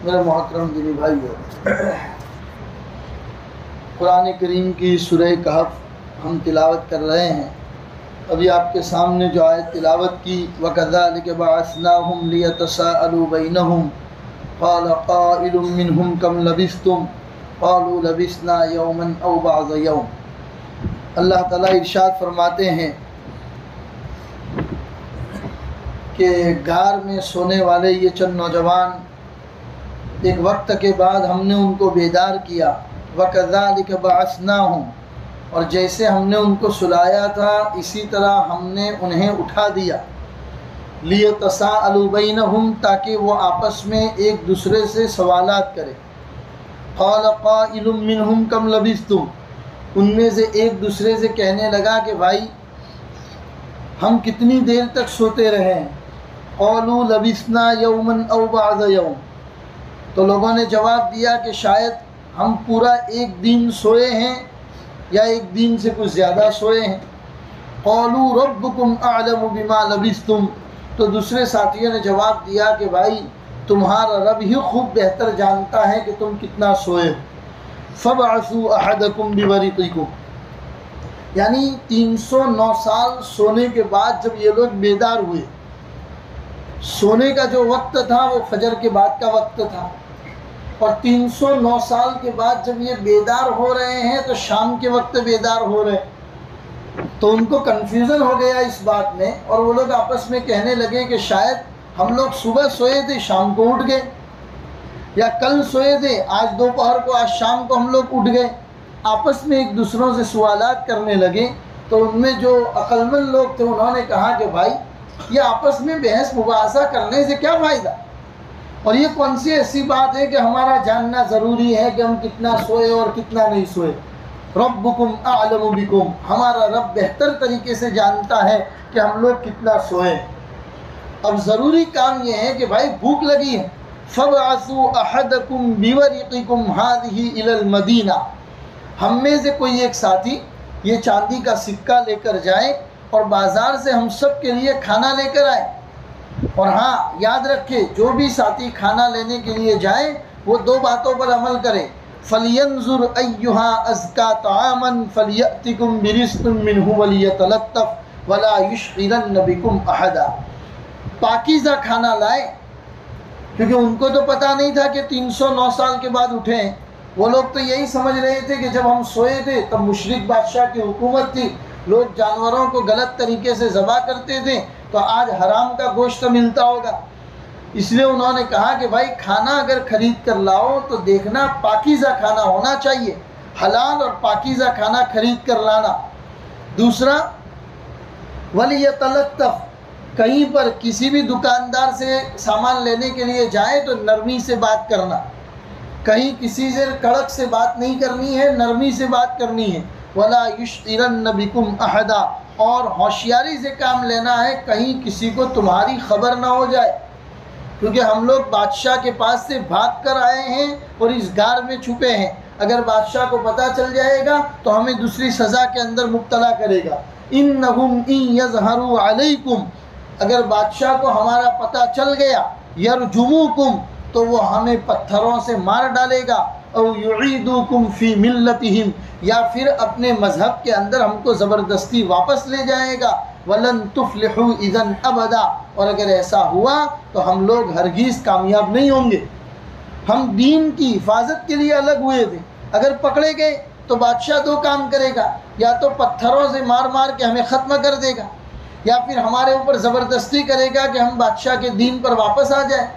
میرے محترم دینی بھائیو، قرآن کریم کی سورہ کہف ہم تلاوت کر رہے ہیں۔ ابھی آپ کے سامنے جو آیت تلاوت کی وَكَذَلِكَ بَعَثْنَاهُمْ لِيَتَسَاءَلُوا بَيْنَهُمْ قَالَ قَائِلٌ مِّنْهُمْ كَمْ لَبِثْتُمْ قَالُوا لَبِثْنَا يَوْمًا أَوْ بَعْضَ يَوْمٍ۔ اللہ تعالیٰ ارشاد فرماتے ہیں کہ غار میں سونے والے یہ چند نوجوان ایک وقت کے بعد ہم نے ان کو بیدار کیا، وَكَذَلِكَ بَعَثْنَاهُمْ، اور جیسے ہم نے ان کو سلایا تھا اسی طرح ہم نے انہیں اٹھا دیا، لِيَتَسَاءَلُوا بَيْنَهُمْ، تاکہ وہ آپس میں ایک دوسرے سے سوالات کرے۔ قَالَ قَائِلٌ مِّنْهُمْ كَمْ لَبِثْتُمْ، ان میں سے ایک دوسرے سے کہنے لگا کہ بھائی ہم کتنی دیر تک سوتے رہے ہیں۔ قَالُوا لَبِثْنَا يَوْمًا أَوْ بَعْضَ يَوْمٍ، تو لوگوں نے جواب دیا کہ شاید ہم پورا ایک دن سوئے ہیں یا ایک دن سے کچھ زیادہ سوئے ہیں۔ قَالُوا رَبُّكُمْ أَعْلَمُ بِمَا لَبِثْتُمْ، تو دوسرے ساتھیوں نے جواب دیا کہ بھائی تمہارا رب ہی خوب بہتر جانتا ہے کہ تم کتنا سوئے۔ فَبْعَثُوا أَحَدَكُمْ بِوَرِقِكُمْ، یعنی 309 سال سونے کے بعد جب یہ لوگ بیدار ہوئے، سونے کا جو وقت تھا وہ فجر کے بعد کا وقت تھا، اور 309 سال کے بعد جب یہ بیدار ہو رہے ہیں تو شام کے وقت بیدار ہو رہے ہیں، تو ان کو کنفیوژن ہو گیا اس بات میں، اور وہ لوگ آپس میں کہنے لگے کہ شاید ہم لوگ صبح سوئے تھے شام کو اٹھ گئے، یا کل سوئے تھے آج دوپہر کو آج شام کو ہم لوگ اٹھ گئے۔ آپس میں ایک دوسروں سے سوالات کرنے لگے، تو ان میں جو عقل مند لوگ تھے انہوں نے کہا کہ بھائی یہ آپس میں بحث مباحثہ کرنے سے کیا فائدہ، اور یہ کون سی ایسی بات ہے کہ ہمارا جاننا ضروری ہے کہ ہم کتنا سوئے اور کتنا نہیں سوئے۔ ربکم اعلم بکم، ہمارا رب بہتر طریقے سے جانتا ہے کہ ہم لوگ کتنا سوئے۔ اب ضروری کام یہ ہے کہ بھائی بھوک لگی ہے، فَبْعَثُوا أَحَدَكُمْ بِوَرِقِكُمْ هَذِهِ إِلَى الْمَدِينَةِ، ہم میں سے کوئی ایک ساتھی یہ چاندی کا سکہ لے کر جائے اور بازار سے ہم سب کے لیے کھانا لے کر آئے۔ اور ہاں یاد رکھے، جو بھی ساتھی کھانا لینے کے لیے جائے وہ دو باتوں پر عمل کرے۔ فَلْيَنْظُرْ أَيُّهَا أَزْكَىٰ طَعَامًا فَلْيَأْتِكُمْ بِرِزْقٍ مِّنْهُ وَلْيَتَلَطَّفْ وَلَا يُشْعِرَنَّ بِكُمْ أَحَدًا، پاکیزہ کھانا لائے، کیونکہ ان کو تو پتہ نہیں تھا کہ 309 سال کے بعد اٹھے ہیں۔ وہ لوگ تو یہی سمجھ رہے تھے کہ جب ہم سوئے تھے تب مشرک بادشاہ کی حکومت تھی، لوگ جانوروں کو غلط طریقے سے ذبح کرتے تھے، تو آج حرام کا گوشت ملتا ہوگا۔ اس لیے انہوں نے کہا کہ بھائی کھانا اگر خرید کر لاؤ تو دیکھنا پاکیزہ کھانا ہونا چاہیے، حلال اور پاکیزہ کھانا خرید کر لانا۔ دوسرا، وَلْيَتَلَطَّفْ، کہیں پر کسی بھی دکاندار سے سامان لینے کے لیے جائے تو نرمی سے بات کرنا، کہیں کسی سے کڑک سے بات نہیں کرنی ہے، نرمی سے بات کرنی ہے۔ وَلَا يُشْعِرَنَّ بِكُمْ أَحَدًا، اور ہوشیاری سے کام لینا ہے، کہیں کسی کو تمہاری خبر نہ ہو جائے، کیونکہ ہم لوگ بادشاہ کے پاس سے بھاگ کر آئے ہیں اور اس غار میں چھپے ہیں، اگر بادشاہ کو پتہ چل جائے گا تو ہمیں دوسری سزا کے اندر مبتلا کرے گا۔ إِنَّهُمْ إِن يَظْهَرُوا عَلَيْكُمْ، اگر بادشاہ کو ہمارا پتہ چل گیا، يَرْجُمُوكُمْ، تو وہ ہمیں پتھروں سے مار ڈالے گا، او يُعِيدُوكُمْ فِي مِلَّتِهِمْ، یا پھر اپنے مذہب کے اندر ہم کو زبردستی واپس لے جائے گا۔ وَلَن تُفْلِحُوا إِذًا أَبَدًا، اور اگر ایسا ہوا تو ہم لوگ ہرگز کامیاب نہیں ہوں گے۔ ہم دین کی حفاظت کے لیے الگ ہوئے تھے، اگر پکڑے گئے تو بادشاہ دو کام کرے گا، یا تو پتھروں سے مار مار کے ہمیں ختم کر دے گا، یا پھر ہمارے اوپر زبردستی کرے گا کہ ہم بادشاہ کے دین پر واپس آ جائیں۔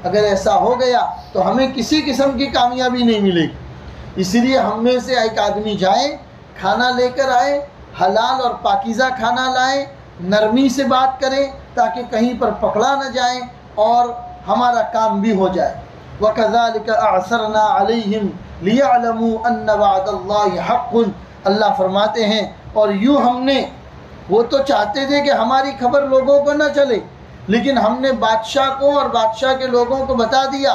اگر ایسا ہو گیا تو ہمیں کسی قسم کی کامیابی نہیں ملے گی۔ اسی لیے ہم میں سے ایک آدمی جائے، کھانا لے کر آئے، حلال اور پاکیزہ کھانا لائے، نرمی سے بات کریں تاکہ کہیں پر پکڑا نہ جائیں اور ہمارا کام بھی ہو جائے۔ وَكَذَلِكَ أَعْثَرْنَا عَلَيْهِمْ لِيَعْلَمُوا أَنَّ وَعْدَ اللَّهِ حَقٌّ، اللہ فرماتے ہیں اور یوں ہم نے، وہ تو چاہتے تھے کہ ہماری خبر لوگوں کو نہ چلے، لیکن ہم نے بادشاہ کو اور بادشاہ کے لوگوں کو بتا دیا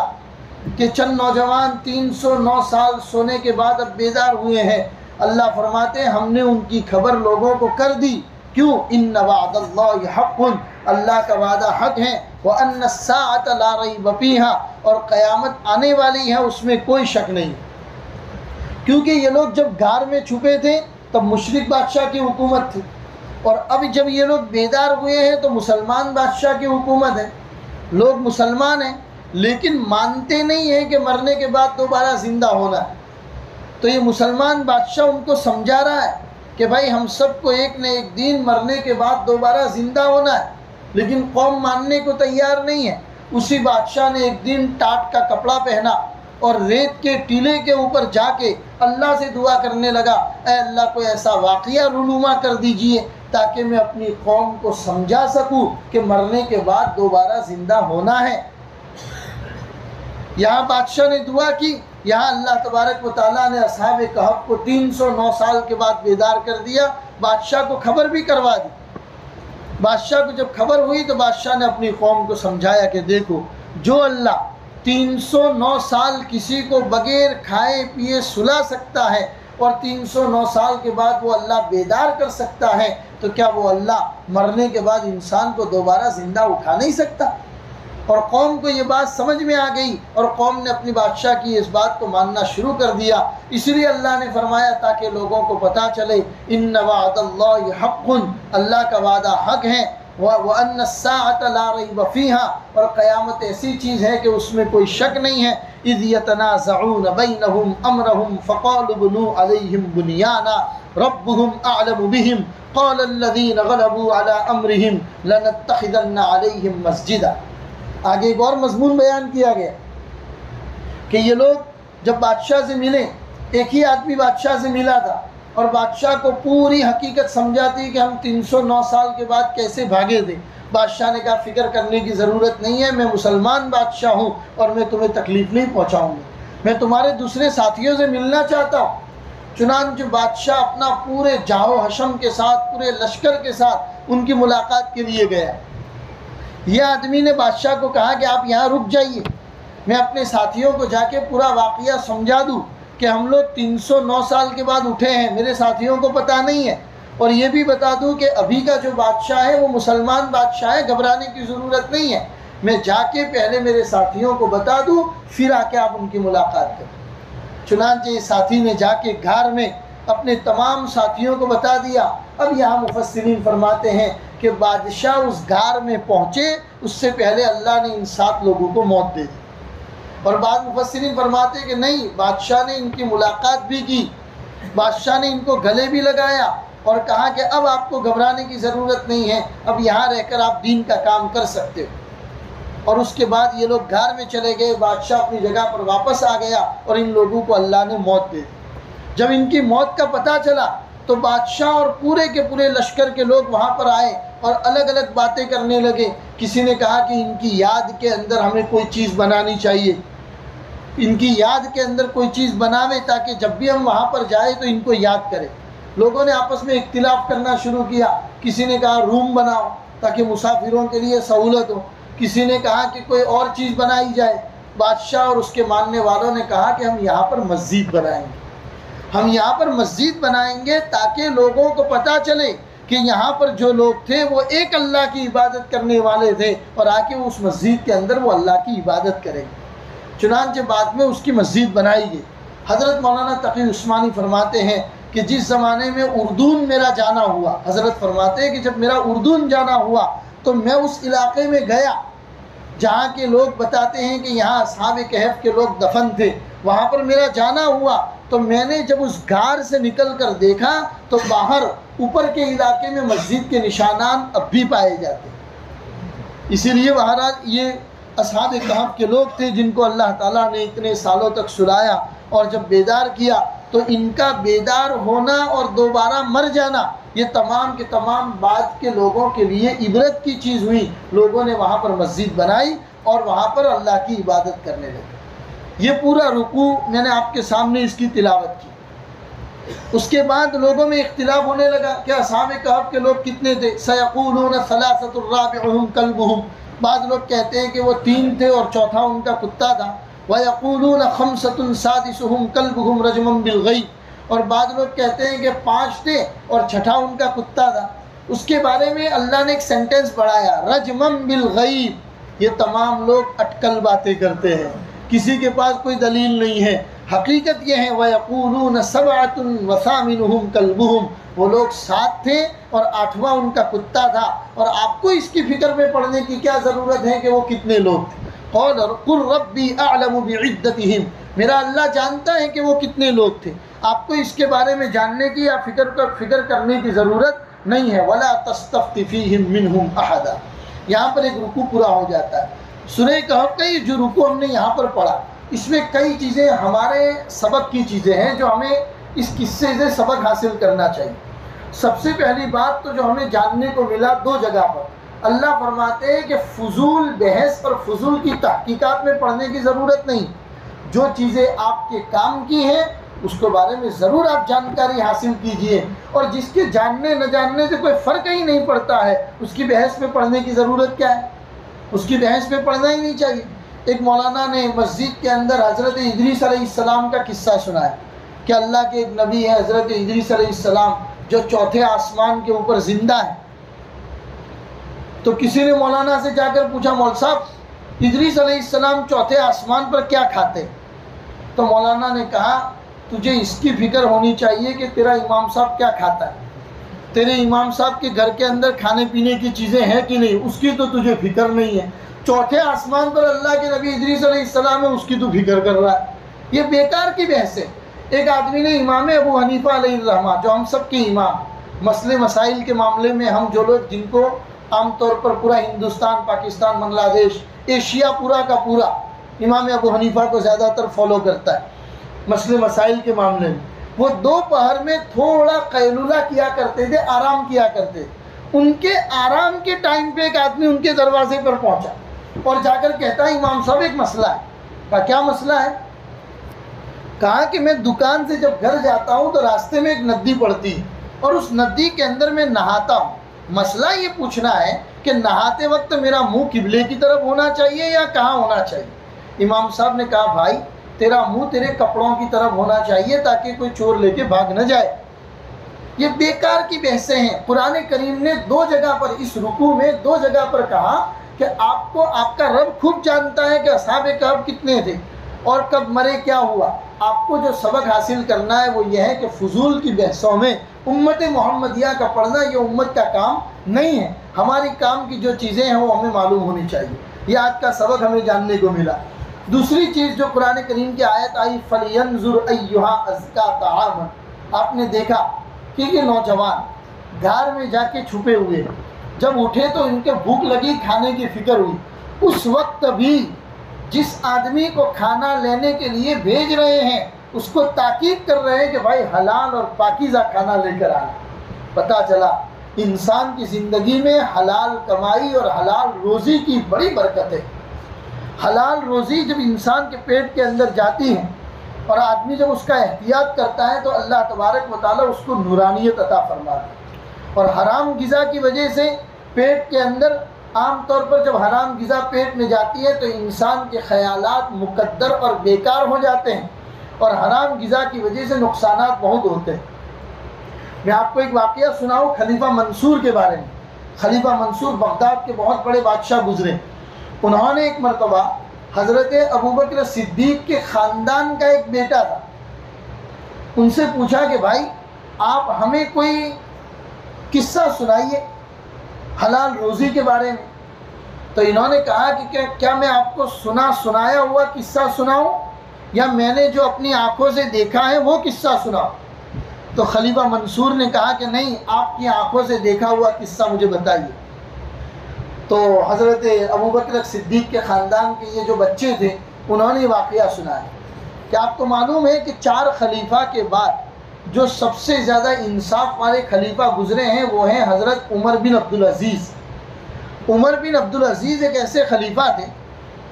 کہ چند نوجوان 309 سال سونے کے بعد اب بیدار ہوئے ہیں۔ اللہ فرماتے ہیں ہم نے ان کی خبر لوگوں کو کر دی، کیوں؟ ان وعد اللہ حق، اللہ کا وعدہ حق ہے، وَأَنَّ السَّاعَةَ لَا رَيْبَ فِيهَا، اور قیامت آنے والی ہے اس میں کوئی شک نہیں۔ کیونکہ یہ لوگ جب غار میں چھپے تھے تب مشرک بادشاہ کی حکومت تھی، اور اب جب یہ لوگ بیدار ہوئے ہیں تو مسلمان بادشاہ کی حکومت ہے۔ لوگ مسلمان ہیں لیکن مانتے نہیں ہیں کہ مرنے کے بعد دوبارہ زندہ ہونا ہے۔ تو یہ مسلمان بادشاہ ان کو سمجھا رہا ہے کہ بھائی ہم سب کو ایک نہ ایک دن مرنے کے بعد دوبارہ زندہ ہونا ہے، لیکن قوم ماننے کو تیار نہیں ہے۔ اسی بادشاہ نے ایک دن ٹاٹ کا کپڑا پہنا اور ریت کے ٹیلے کے اوپر جا کے اللہ سے دعا کرنے لگا، اے اللہ کوئی ایسا واقعہ رونما کر دیجئے تاکہ میں اپنی قوم کو سمجھا سکوں کہ مرنے کے بعد دوبارہ زندہ ہونا ہے۔ یہاں بادشاہ نے دعا کی، یہاں اللہ تبارک و تعالیٰ نے اصحاب کہف کو 309 سال کے بعد بیدار کر دیا، بادشاہ کو خبر بھی کروا دی۔ بادشاہ کو جب خبر ہوئی تو بادشاہ نے اپنی قوم کو سمجھایا کہ دیکھو، جو اللہ 309 سال کسی کو بغیر کھائے پیے سلا سکتا ہے اور 309 سال کے بعد وہ اللہ بیدار کر سکتا ہے، تو کیا وہ اللہ مرنے کے بعد انسان کو دوبارہ زندہ اٹھا نہیں سکتا؟ اور قوم کو یہ بات سمجھ میں آ گئی اور قوم نے اپنی بادشاہ کی اس بات کو ماننا شروع کر دیا۔ اس لیے اللہ نے فرمایا تاکہ لوگوں کو پتہ چلے ان وعد اللہ حق، اللہ کا وعدہ حق ہے، وَأَنَّ السَّاعَةَ لَا رَيْبَ فِيهَا، اور قیامت ایسی چیز ہے کہ اس میں کوئی شک نہیں ہے۔ اِذْ يَتَنَازَعُونَ بَيْنَهُمْ أَمْرَهُمْ فَقَالُوا ابْنُوا عَلَيْهِمْ بُنْيَانًا رَبُّهُمْ أَعْلَمُ بِهِمْ قَالَ الَّذِينَ غَلَبُوا عَلَىٰ أَمْرِهِمْ لَنَتَّخِذَنَّ عَلَيْهِمْ مَسْجِدًا۔ آگے ایک اور مضمون بیان کیا گیا کہ یہ لوگ جب بادشاہ سے ملے، ایک ہی آدمی بادشاہ سے ملا تھا اور بادشاہ کو پوری حقیقت سمجھا تھی کہ ہم 309 سال کے بعد کیسے بھاگے تھے۔ بادشاہ نے کہا فکر کرنے کی ضرورت نہیں ہے، میں مسلمان بادشاہ ہوں اور میں تمہیں تکلیف نہیں پہنچاؤں گا، میں تمہارے دوسرے ساتھیوں سے ملنا چاہتا ہوں۔ چنانچہ بادشاہ اپنا پورے جاہ و حشم کے ساتھ، پورے لشکر کے ساتھ ان کی ملاقات کے لیے گیا۔ یہ آدمی نے بادشاہ کو کہا کہ آپ یہاں رک جائیے، میں اپنے ساتھیوں کو جا کے پورا واقعہ سمجھا دوں کہ ہم لوگ 309 سال کے بعد اٹھے ہیں، میرے ساتھیوں کو پتہ نہیں ہے، اور یہ بھی بتا دوں کہ ابھی کا جو بادشاہ ہے وہ مسلمان بادشاہ ہے، گھبرانے کی ضرورت نہیں ہے، میں جا کے پہلے میرے ساتھیوں کو بتا دوں پھر آ کے آپ ان کی ملاقات کریں۔ چنانچہ یہ ساتھی نے جا کے غار میں اپنے تمام ساتھیوں کو بتا دیا۔ اب یہاں مفسرین فرماتے ہیں کہ بادشاہ اس غار میں پہنچے اس سے پہلے اللہ نے ان 7 لوگوں کو موت دے دی، اور بعض مفسرین فرماتے ہیں کہ نہیں، بادشاہ نے ان کی ملاقات بھی کی، بادشاہ نے ان کو گلے بھی لگایا اور کہا کہ اب آپ کو گھبرانے کی ضرورت نہیں ہے، اب یہاں رہ کر آپ دین کا کام کر سکتے ہو۔ اور اس کے بعد یہ لوگ غار میں چلے گئے، بادشاہ اپنی جگہ پر واپس آ گیا اور ان لوگوں کو اللہ نے موت دے دی۔ جب ان کی موت کا پتہ چلا تو بادشاہ اور پورے کے پورے لشکر کے لوگ وہاں پر آئے اور الگ الگ باتیں کرنے لگے۔ کسی نے کہا کہ ان کی یاد کے اندر ہمیں کوئی چیز بنانی چاہیے، ان کی یاد کے اندر کوئی چیز بناویں تاکہ جب بھی ہم وہاں پر جائیں تو ان کو یاد کریں۔ لوگوں نے آپس میں اختلاف کرنا شروع کیا، کسی نے کہا روم بناؤ تاکہ مسافروں کے لیے سہولت ہو، کسی نے کہا کہ کوئی اور چیز بنائی جائے۔ بادشاہ اور اس کے ماننے والوں نے کہا کہ ہم یہاں پر مسجد بنائیں گے، ہم یہاں پر مسجد بنائیں گے تاکہ لوگوں کو پتہ چلے کہ یہاں پر جو لوگ تھے وہ ایک اللہ کی عبادت کرنے والے تھے اور آ کے اس مسجد کے اندر وہ اللہ کی عبادت کریں گے۔ چنانچہ بعد میں اس کی مسجد بنائی گئی۔ حضرت مولانا تقی عثمانی فرماتے ہیں کہ جس زمانے میں اردون میرا جانا ہوا، حضرت فرماتے ہیں کہ جب میرا اردون جانا ہوا تو میں اس علاقے میں گیا جہاں کے لوگ بتاتے ہیں کہ یہاں اصحاب کہف کے لوگ دفن تھے، وہاں پر میرا جانا ہوا تو میں نے جب اس غار سے نکل کر دیکھا تو باہر اوپر کے علاقے میں مسجد کے نشانات اب بھی پائے جاتے ہیں۔ اسی لیے بہرحال یہ اصحاب کہف کے لوگ تھے جن کو اللہ تعالیٰ نے اتنے سالوں تک سلایا اور جب بیدار کیا تو ان کا بیدار ہونا اور دوبارہ مر جانا یہ تمام کے تمام بعد کے لوگوں کے لیے عبرت کی چیز ہوئی۔ لوگوں نے وہاں پر مسجد بنائی اور وہاں پر اللہ کی عبادت کرنے لگے۔ یہ پورا رکوع میں نے آپ کے سامنے اس کی تلاوت کی۔ اس کے بعد لوگوں میں اختلاف ہونے لگا کہ اصحاب کہف کے لوگ کتنے تھے؟ سیقولون ثلاثۃ رابعہم کلبہم، بعض لوگ کہتے ہیں کہ وہ 3 تھے اور چوتھا ان کا کتا تھا۔ وَيَقُولُونَ خَمْسَةٌ سَادِسُهُمْ كَلْبُهُمْ رَجْمًا بِالْغَيْبِ، اور بعض لوگ کہتے ہیں کہ 5 تھے اور چھٹا ان کا کتا تھا۔ اس کے بارے میں اللہ نے ایک سینٹنس پڑھایا، رجمًا بالغیب، یہ تمام لوگ اٹکل باتیں کرتے ہیں، کسی کے پاس کوئی دلیل نہیں ہے۔ حقیقت یہ ہے وَيَقُولُونَ سَبْعَةٌ وَثَامِنُهُمْ كَلْبُهُمْ، وہ لوگ 7 تھے اور 8واں ان کا کتا تھا، اور آپ کو اس کی فکر میں پڑنے کی کیا ضرورت ہے کہ وہ کتنے لوگ تھے؟ قُلْ رَبِّي أَعْلَمُ بِعِدَّتِهِمْ، میرا اللہ جانتا ہے کہ وہ کتنے لوگ تھے، آپ کو اس کے بارے میں جاننے کی یا فکر کرنے کی ضرورت نہیں ہے۔ وَلَا تَسْتَفْتِ فِيهِمْ مِنْهُمْ أَحَدًا، یہاں پر ایک رکوع پورا ہو جاتا ہے۔ سورہ کہف کا یہ جو رکوع ہم نے یہاں پر پڑھا، اس میں کئی چیزیں ہمارے سبق کی چیزیں ہیں جو ہمیں اس قصے سے سبق حاصل کرنا چاہیے۔ سب سے پہلی بات تو جو ہمیں جاننے کو ملا 2 جگہ پر، اللہ فرماتے ہیں کہ فضول بحث اور فضول کی تحقیقات میں پڑھنے کی ضرورت نہیں، جو چیزیں آپ کے کام کی ہیں اس کے بارے میں ضرور آپ جانکاری حاصل کیجئے، اور جس کے جاننے نہ جاننے سے کوئی فرق ہی نہیں پڑتا ہے اس کی بحث میں پڑھنے کی ضرورت کیا ہے؟ اس کی بحث میں پڑھنا ہی نہیں چاہیے۔ ایک مولانا نے مسجد کے اندر حضرت ادریس علیہ السلام کا قصہ سنایا کہ اللہ کے ایک نبی ہے حضرت ادریس علیہ السلام جو 4تھے آسمان کے اوپر زندہ ہے۔ تو کسی نے مولانا سے جا کر پوچھا، مول صاحب ادریس علیہ السلام 4تھے آسمان پر کیا کھاتے؟ تو مولانا نے کہا تجھے اس کی فکر ہونی چاہیے کہ تیرا امام صاحب کیا کھاتا ہے، تیرے امام صاحب کے گھر کے اندر کھانے پینے کی چیزیں ہیں کہ نہیں، اس کی تو تجھے فکر نہیں ہے۔ 4تھے آسمان پر اللہ کے نبی ادریس علیہ السلام ہے، اس کی تو فکر کر رہا ہے۔ یہ بیکار کی بحث ہے۔ ایک آدمی نے امام ابو حنیفہ علیہ الرحمہ، جو ہم سب کے امام، مسئلے مسائل کے معاملے میں ہم جو لوگ جن کو عام طور پر پورا ہندوستان، پاکستان، بنگلہ دیش، ایشیا پورا کا پورا امام ابو حنیفہ کو زیادہ تر فالو کرتا ہے مسئلے مسائل کے معاملے میں، وہ دوپہر میں تھوڑا قیلولہ کیا کرتے تھے، آرام کیا کرتے تھے۔ ان کے آرام کے ٹائم پہ ایک آدمی ان کے دروازے پر پہنچا اور جا کر کہتا ہے امام صاحب ایک مسئلہ ہے۔ کہا کیا مسئلہ ہے؟ کہا کہ میں دکان سے جب گھر جاتا ہوں تو راستے میں ایک ندی پڑتی ہے اور اس ندی کے اندر میں نہاتا ہوں، مسئلہ یہ پوچھنا ہے کہ نہاتے وقت میرا منہ قبلے کی طرف ہونا چاہیے یا کہاں ہونا چاہیے؟ امام صاحب نے کہا بھائی تیرا منہ تیرے کپڑوں کی طرف ہونا چاہیے تاکہ کوئی چور لے کے بھاگ نہ جائے۔ یہ بیکار کی بحثیں ہیں۔ قرآن کریم نے 2 جگہ پر، اس رکوع میں 2 جگہ پر کہا کہ آپ کو آپ کا رب خوب جانتا ہے کہ اصحاب کہف کتنے تھے اور کب مرے، کیا ہوا۔ آپ کو جو سبق حاصل کرنا ہے وہ یہ ہے کہ فضول کی بحثوں میں امت محمدیہ کا پڑھنا یہ امت کا کام نہیں ہے۔ ہماری کام کی جو چیزیں ہیں وہ ہمیں معلوم ہونی چاہیے۔ یہ آج کا سبق ہمیں جاننے کو ملا۔ دوسری چیز جو قرآن کریم کی آیت آئی فَلْيَنْظُرْ أَيُّهَا أَزْكَىٰ طَعَامًا، آپ نے دیکھا کہ یہ نوجوان گھر میں جا کے چھپے ہوئے، جب اٹھے تو ان کے بھوک لگی، کھانے کی فکر ہوئی۔ اس وقت بھی جس آدمی کو کھانا لینے کے لیے بھیج رہے ہیں اس کو تاکید کر رہے ہیں کہ بھائی حلال اور پاکیزہ کھانا لے کر آنا۔ پتہ چلا انسان کی زندگی میں حلال کمائی اور حلال روزی کی بڑی برکت ہے۔ حلال روزی جب انسان کے پیٹ کے اندر جاتی ہے اور آدمی جب اس کا احتیاط کرتا ہے تو اللہ تبارک و تعالیٰ اس کو نورانیت عطا فرماتا ہے۔ اور حرام غذا کی وجہ سے پیٹ کے اندر عام طور پر جب حرام غذا پیٹ میں جاتی ہے تو انسان کے خیالات مقدر اور بیکار ہو جاتے ہیں، اور حرام غذا کی وجہ سے نقصانات بہت ہوتے ہیں۔ میں آپ کو ایک واقعہ سناؤں خلیفہ منصور کے بارے میں۔ خلیفہ منصور بغداد کے بہت بڑے بادشاہ گزرے۔ انہوں نے ایک مرتبہ حضرت ابوبکر صدیق کے خاندان کا ایک بیٹا تھا، ان سے پوچھا کہ بھائی آپ ہمیں کوئی قصہ سنائیے حلال روزی کے بارے میں۔ تو انہوں نے کہا کہ کیا میں آپ کو سنایا ہوا قصہ سناؤں یا میں نے جو اپنی آنکھوں سے دیکھا ہے وہ قصہ سناؤں؟ تو خلیفہ منصور نے کہا کہ نہیں، آپ کی آنکھوں سے دیکھا ہوا قصہ مجھے بتائیے۔ تو حضرت ابوبکر صدیق کے خاندان کے یہ جو بچے تھے انہوں نے واقعہ سنایا کہ آپ کو معلوم ہے کہ 4 خلیفہ کے بعد جو سب سے زیادہ انصاف والے خلیفہ گزرے ہیں وہ ہیں حضرت عمر بن عبدالعزیز۔ عمر بن عبدالعزیز ایک ایسے خلیفہ تھے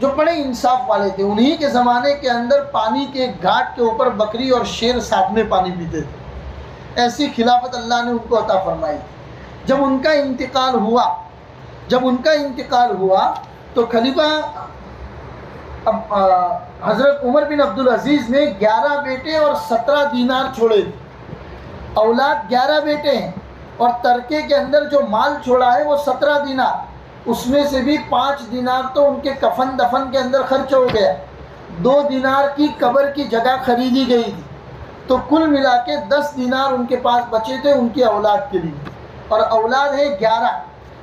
جو بڑے انصاف والے تھے۔ انہی کے زمانے کے اندر پانی کے ایک گھاٹ کے اوپر بکری اور شیر ساتھ میں پانی پیتے تھے۔ ایسی خلافت اللہ نے ان کو عطا فرمائی۔ جب ان کا انتقال ہوا تو خلیفہ حضرت عمر بن عبدالعزیز نے 11 بیٹے اور 17 دینار چھوڑے تھے۔ اولاد 11 بیٹے ہیں اور ترکے کے اندر جو مال چھوڑا ہے وہ 17 دینار۔ اس میں سے بھی 5 دینار تو ان کے کفن دفن کے اندر خرچ ہو گیا، 2 دینار کی قبر کی جگہ خریدی گئی تھی، تو کل ملا کے 10 دینار ان کے پاس بچے تھے ان کی اولاد کے لیے، اور اولاد ہے 11،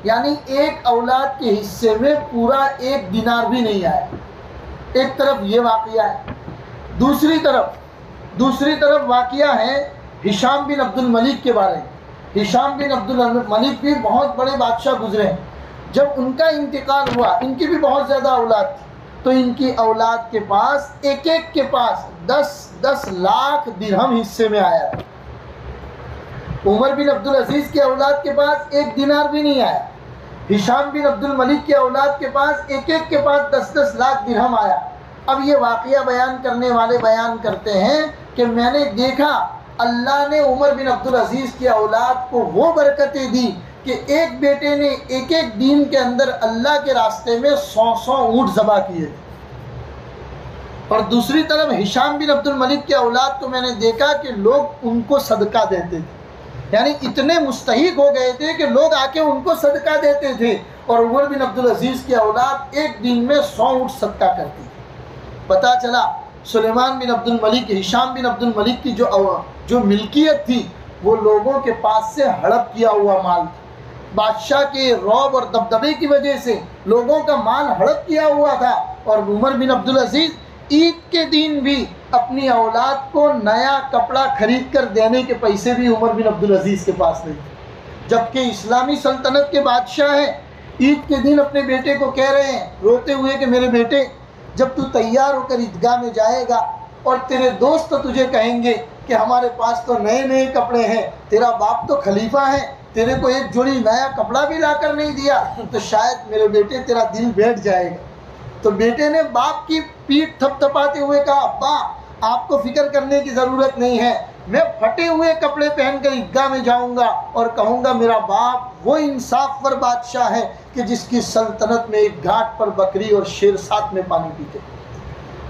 یعنی ایک اولاد کے حصے میں پورا 1 دینار بھی نہیں آیا۔ ایک طرف یہ واقعہ ہے، دوسری طرف واقعہ ہے ہشام بن عبد الملک کے بارے میں۔ ہشام بن عبد الملک بھی بہت بڑے بادشاہ گزرے ہیں، جب ان کا انتقال ہوا، ان کی بھی بہت زیادہ اولاد تھی، تو ان کی اولاد کے پاس ایک کے پاس 10 لاکھ درہم حصے میں آیا تھا۔ عمر بن عبد العزیز کی اولاد کے پاس 1 دینار بھی نہیں آیا، ہشام بن عبد الملک کی اولاد کے پاس ایک کے پاس 10 لاکھ درہم آیا۔ اب یہ واقعہ بیان کرنے والے بیان کرتے ہیں کہ میں نے دیکھا اللہ نے عمر بن عبد العزیز کی اولاد کو وہ برکتیں دی کہ ایک بیٹے نے ایک دن کے اندر اللہ کے راستے میں 100 اونٹ ذبح کیے، اور دوسری طرف ہشام بن عبد الملک کی اولاد کو میں نے دیکھا کہ لوگ ان کو صدقہ دیتے تھے، یعنی اتنے مستحق ہو گئے تھے کہ لوگ آ کے ان کو صدقہ دیتے تھے، اور عمر بن عبد العزیز کی اولاد ایک دن میں 100 اونٹ صدقہ کرتی تھی۔ پتہ چلا سلیمان بن عبد الملک، ہشام بن عبد الملک کی جو ملکیت تھی وہ لوگوں کے پاس سے ہڑپ کیا ہوا مال تھا، بادشاہ کے رعب اور دبدبے کی وجہ سے لوگوں کا مال ہڑپ کیا ہوا تھا، اور عمر بن عبد العزیز عید کے دن بھی اپنی اولاد کو نیا کپڑا خرید کر دینے کے پیسے بھی عمر بن عبد العزیز کے پاس نہیں تھے، جبکہ اسلامی سلطنت کے بادشاہ ہیں، عید کے دن اپنے بیٹے کو کہہ رہے ہیں روتے ہوئے کہ میرے بیٹے جب تو تیار ہو کر عیدگاہ میں جائے گا اور تیرے دوست تجھے کہیں گے کہ ہمارے پاس تو نئے کپڑے ہیں، تیرا باپ تو خلیفہ ہے، تیرے کو ایک جوڑی نیا کپڑا بھی لا کر نہیں دیا، تو شاید میرے بیٹے تیرا دل بیٹھ جائے گا۔ تو بیٹے نے باپ کی پیٹھ تھپ تھپاتے ہوئے کہا ابا آپ کو فکر کرنے کی ضرورت نہیں ہے، میں پھٹے ہوئے کپڑے پہن کر عیدگاہ میں جاؤں گا اور کہوں گا میرا باپ وہ انصاف پر بادشاہ ہے کہ جس کی سلطنت میں ایک گھاٹ پر بکری اور شیر ساتھ میں پانی پیتے،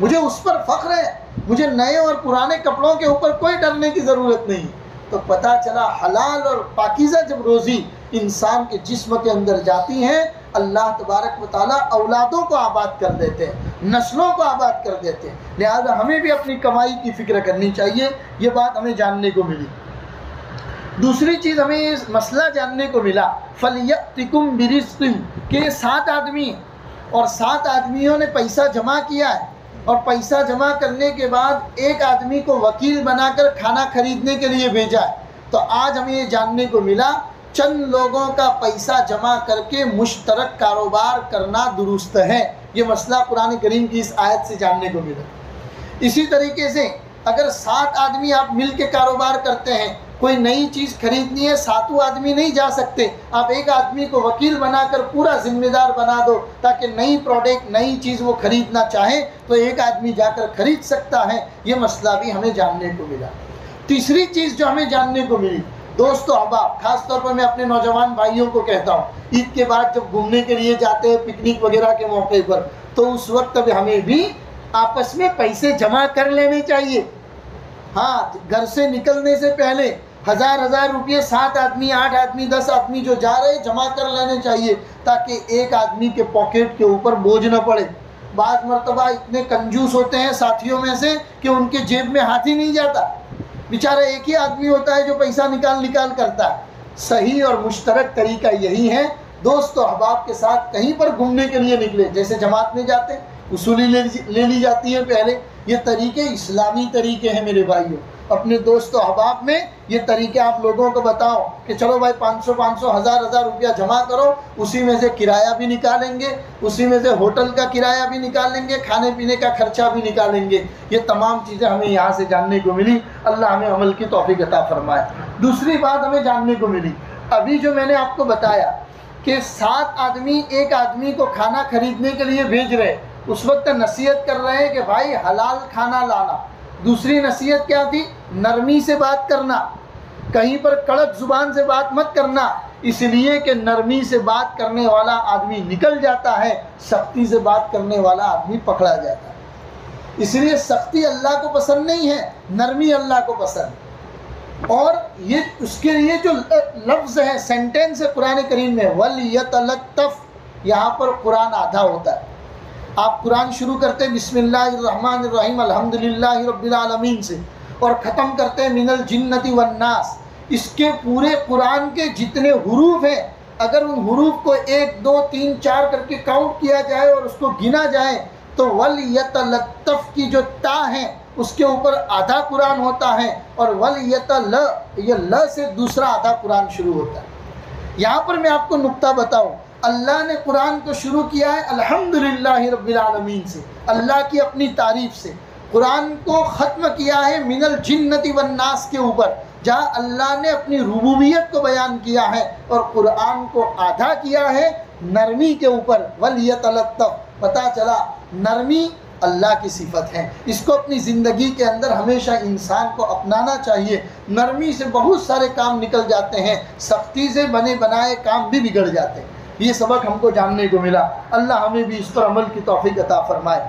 مجھے اس پر فخر ہے، مجھے نئے اور پرانے کپڑوں کے اوپر کوئی ڈرنے کی ضرورت نہیں۔ تو پتہ چلا حلال اور پاکیزہ جب روزی انسان کے جسم کے اندر جاتی ہیں، اللہ تبارک و تعالیٰ اولادوں کو آباد کر دیتے ہیں، نسلوں کو آباد کر دیتے ہیں، لہذا ہمیں بھی اپنی کمائی کی فکر کرنی چاہیے۔ یہ بات ہمیں جاننے کو ملی۔ دوسری چیز ہمیں یہ مسئلہ جاننے کو ملا فَلْيَأْتِكُمْ بِرِزْقٍ کہ 7 آدمی ہیں اور 7 آدمیوں نے پیسہ جمع کیا ہے، اور پیسہ جمع کرنے کے بعد ایک آدمی کو وکیل بنا کر کھانا خریدنے کے لیے بھیجا ہے۔ تو آج ہمیں یہ جاننے کو ملا چند لوگوں کا پیسہ جمع کر کے مشترک کاروبار کرنا درست ہے۔ یہ مسئلہ قرآن کریم کی اس آیت سے جاننے کو ملا۔ اسی طریقے سے اگر 7 آدمی آپ مل کے کاروبار کرتے ہیں، کوئی نئی چیز خریدنی ہے، 7 آدمی نہیں جا سکتے، آپ ایک آدمی کو وکیل بنا کر پورا ذمہ دار بنا دو تاکہ نئی پروڈکٹ نئی چیز وہ خریدنا چاہیں تو ایک آدمی جا کر خرید سکتا ہے۔ یہ مسئلہ بھی ہمیں جاننے کو ملا۔ تیسری چیز جو ہمیں جاننے کو ملی دوست و احباب، خاص طور پر میں اپنے نوجوان بھائیوں کو کہتا ہوں، عید کے بعد جب گھومنے کے لیے جاتے ہیں پکنک وغیرہ کے موقع پر، تو اس وقت ہمیں بھی آپس میں پیسے جمع کر لینے چاہیے۔ ہاں، گھر سے نکلنے سے پہلے 1000 روپئے 7 آدمی 8 آدمی 10 آدمی جو جا رہے جمع کر لینے چاہیے تاکہ ایک آدمی کے پاکٹ کے اوپر بوجھ نہ پڑے۔ بعض مرتبہ اتنے کنجوس ہوتے ہیں ساتھیوں میں سے کہ ان کے جیب میں ہاتھ ہی نہیں جاتا، بیچارہ ایک ہی آدمی ہوتا ہے جو پیسہ نکال کرتا ہے۔ صحیح اور مشترک طریقہ یہی ہے، دوست و احباب کے ساتھ کہیں پر گھومنے کے لیے نکلے، جیسے جماعت میں جاتے وصولی لے لی جاتی ہے پہلے، یہ طریقے اسلامی طریقے ہیں میرے بھائیوں۔ اپنے دوست و احباب میں یہ طریقے آپ لوگوں کو بتاؤ کہ چلو بھائی 500 1000 روپیہ جمع کرو، اسی میں سے کرایہ بھی نکالیں گے، اسی میں سے ہوٹل کا کرایہ بھی نکالیں گے، کھانے پینے کا خرچہ بھی نکالیں گے۔ یہ تمام چیزیں ہمیں یہاں سے جاننے کو ملی، اللہ ہمیں عمل کی توفیق عطا فرمائے۔ دوسری بات ہمیں جاننے کو ملی، ابھی جو میں نے آپ کو بتایا کہ 7 آدمی ایک آدمی کو کھانا خریدنے کے لیے بھیج رہے، اس وقت نصیحت کر رہے ہیں کہ بھائی حلال کھانا لانا۔ دوسری نصیحت کیا تھی؟ نرمی سے بات کرنا، کہیں پر کڑک زبان سے بات مت کرنا، اس لیے کہ نرمی سے بات کرنے والا آدمی نکل جاتا ہے، سختی سے بات کرنے والا آدمی پکڑا جاتا ہے۔ اس لیے سختی اللہ کو پسند نہیں ہے، نرمی اللہ کو پسند۔ اور یہ اس کے لیے جو لفظ ہے، سینٹینس ہے قرآن کریم میں وَلْيَتَلَطَّفْ یہاں پر قرآن آدھا ہوتا ہے. آپ قرآن شروع کرتے ہیں بسم اللہ الرحمن الرحیم الحمدللہ رب العالمین سے اور ختم کرتے ہیں من الجنۃ والناس. اس کے پورے قرآن کے جتنے حروف ہیں اگر ان حروف کو 1 2 3 4 کر کے کاؤنٹ کیا جائے اور اس کو گنا جائے تو وَلْيَتَلَطَّفْ کی جو تا ہے اس کے اوپر آدھا قرآن ہوتا ہے اور وَلْيَتَلَ یہ ل سے دوسرا آدھا قرآن شروع ہوتا ہے. یہاں پر میں آپ کو نقطہ بتاؤں, اللہ نے قرآن کو شروع کیا ہے الحمدللہ رب العالمین سے, اللہ کی اپنی تعریف سے. قرآن کو ختم کیا ہے من الجنۃ والناس کے اوپر, جہاں اللہ نے اپنی ربوبیت کو بیان کیا ہے, اور قرآن کو آدھا کیا ہے نرمی کے اوپر وَلْيَتَلَطَّفْ. پتہ چلا نرمی اللہ کی صفت ہے, اس کو اپنی زندگی کے اندر ہمیشہ انسان کو اپنانا چاہیے. نرمی سے بہت سارے کام نکل جاتے ہیں, سختی سے بنے بنائے کام بھی بگڑ جاتے ہیں. یہ سبق ہم کو جاننے کو ملا. اللہ ہمیں بھی اس پر عمل کی توفیق عطا فرمائے.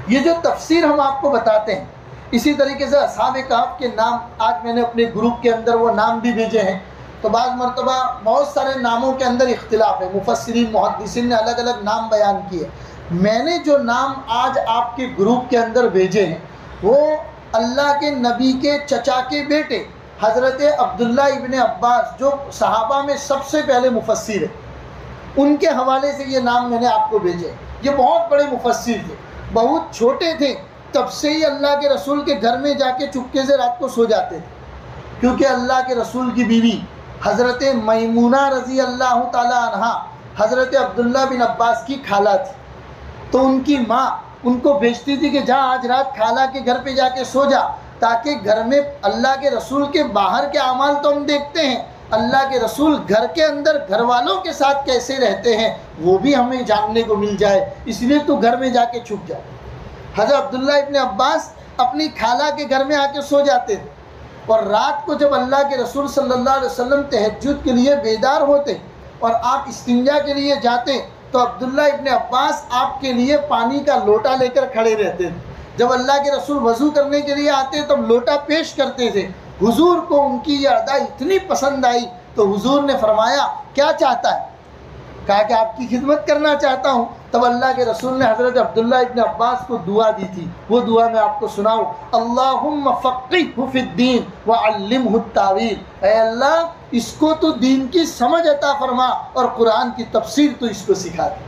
یہ جو تفسیر ہم آپ کو بتاتے ہیں, اسی طریقے سے اصحاب کہف کے نام آج میں نے اپنے گروپ کے اندر وہ نام بھی بھیجے ہیں. تو بعض مرتبہ بہت سارے ناموں کے اندر اختلاف ہے, مفسرین محدثین نے الگ الگ نام بیان کیے. میں نے جو نام آج آپ کے گروپ کے اندر بھیجے ہیں وہ اللہ کے نبی کے چچا کے بیٹے حضرت عبداللہ ابن عباس جو صحابہ میں سب سے پہلے مفسر ہیں, ان کے حوالے سے یہ نام میں نے آپ کو بھیجے. یہ بہت بڑے مفسر تھے, بہت چھوٹے تھے, تب سے ہی اللہ کے رسول کے گھر میں جا کے چپکے سے رات کو سو جاتے تھے, کیونکہ اللہ کے رسول کی بیوی حضرت میمونہ رضی اللہ تعالی عنہا حضرت عبداللہ بن عباس کی خالہ تھی. تو ان کی ماں ان کو بھیجتی تھی کہ جا آج رات خالہ کے گھر پہ جا کے سو جا, تاکہ گھر میں اللہ کے رسول کے باہر کے اعمال تو ہم دیکھتے ہیں, اللہ کے رسول گھر کے اندر گھر والوں کے ساتھ کیسے رہتے ہیں وہ بھی ہمیں جاننے کو مل جائے, اس لیے تو گھر میں جا کے چھپ جا. حضرت عبداللہ ابن عباس اپنی خالہ کے گھر میں آ کے سو جاتے تھے, اور رات کو جب اللہ کے رسول صلی اللہ علیہ وسلم تہجد کے لیے بیدار ہوتے اور آپ استنجا کے لیے جاتے تو عبداللہ ابن عباس آپ کے لیے پانی کا لوٹا لے کر کھڑے رہتے تھے. جب اللہ کے رسول وضو کرنے کے لیے آتے تب لوٹا پیش کرتے تھے. حضور کو ان کی یہ ادا اتنی پسند آئی تو حضور نے فرمایا کیا چاہتا ہے, کہا کہ آپ کی خدمت کرنا چاہتا ہوں. تب اللہ کے رسول نے حضرت عبداللہ ابن عباس کو دعا دی تھی, وہ دعا میں آپ کو سناؤں, اللہم فقہہ فی الدین وعلمہ التاویل. اے اللہ اس کو تو دین کی سمجھ عطا فرما اور قرآن کی تفسیر تو اس کو سکھا دے.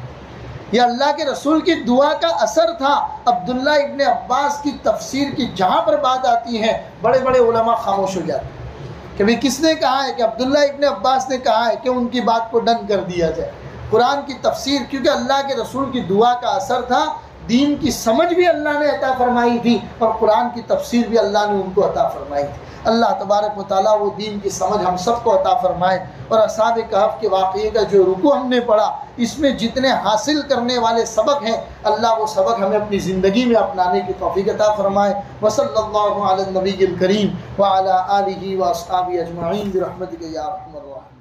یہ اللہ کے رسول کی دعا کا اثر تھا. عبداللہ ابن عباس کی تفسیر کی جہاں پر بات آتی ہے بڑے بڑے علماء خاموش ہو جاتے ہیں کہ کس نے کہا ہے, کہ عبداللہ ابن عباس نے کہا ہے کہ ان کی بات کو ڈن کر دیا جائے. قرآن کی تفسیر کیونکہ اللہ کے رسول کی دعا کا اثر تھا, دین کی سمجھ بھی اللہ نے عطا فرمائی تھی اور قرآن کی تفسیر بھی اللہ نے ان کو عطا فرمائی تھی. اللہ تبارک و تعالیٰ وہ دین کی سمجھ ہم سب کو عطا فرمائے. اور اصحاب کہف کے واقعے کا جو رکوع ہم نے پڑھا اس میں جتنے حاصل کرنے والے سبق ہیں اللہ وہ سبق ہمیں اپنی زندگی میں اپنانے کی توفیق عطا فرمائے. وصلی اللہ علی النبی الکریم وعلی آلہ واصحابہ اجمعین برحمتک یا ارحم الراحمین.